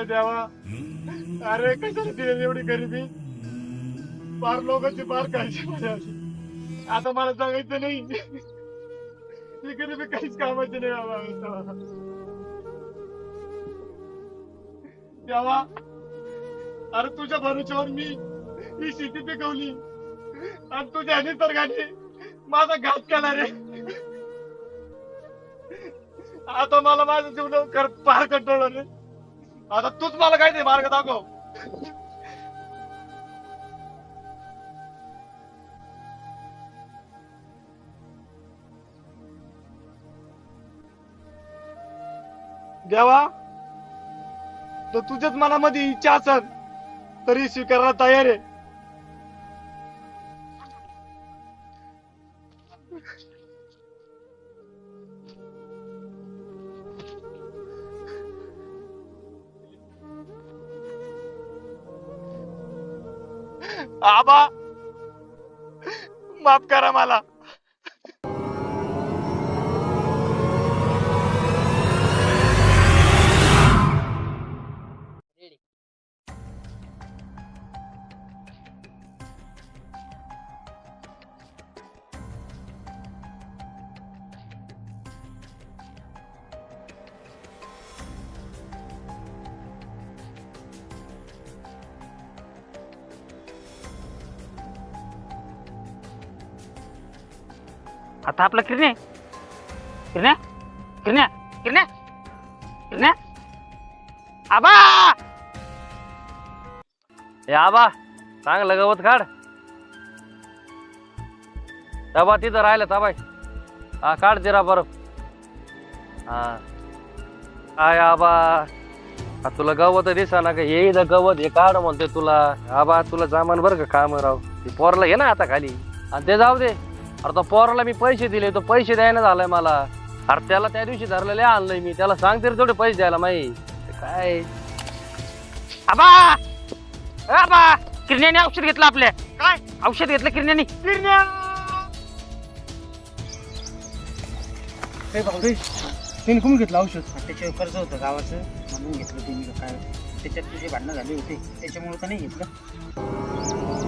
देवा, अरे कशाला दिली एवढी गरिबी? फार लोकांची फार काळजी मला आली. आता मला सांगायचं नाही, ही गरिबी काहीच कामाची नाही बाबा. देवा, अरे तुझ्या भरोश्यावर मी ही शेती पिकवली आणि तुझ्या निसर्गाने माझा घात केला रे. आता मला माझं जीवन फार कंटाळलं रे. आता तूच मला काय ते मार्ग दाखव. देवा, तर तुझ्याच मनामध्ये इच्छा असेल तरी स्वीकारायला तयार आहे. आबा, माफ करा मला. आता आपला किरण्या किरण्या किरण्या किरण्या किरण्या आबा, ए आबा, चांगलं गवत काढ. तबा तिथं राहिलं तबाय. हा, काढ जिरा बरं. हा काय आबा, तुला गवत दिसा ना का? हे इथं गवत हे काढ म्हणते तुला. आबा तुला जामान बरं का काम राव. ते पोरला घे ना आता खाली आणि ते जाऊ दे. अरे तो पोराला मी पैसे दिले, तो पैसे द्यायला झालाय मला. अरे त्याला त्या दिवशी धरलेले आणलंय मी. त्याला सांगते रे थोडे पैसे द्यायला माही काय. आबा, आबा, किरण्याने औषध घेतलं आपल्या. काय औषध घेतलं किरण्याने? किरण्या भाऊ त्यांनी कोण घेतलं औषध? त्याच्यावर कर्ज होतं गावाचं म्हणून घेतलं त्यांनी. काय त्याच्यात तुझे भांडणं झाले होते त्याच्यामुळे तर नाही घेतलं.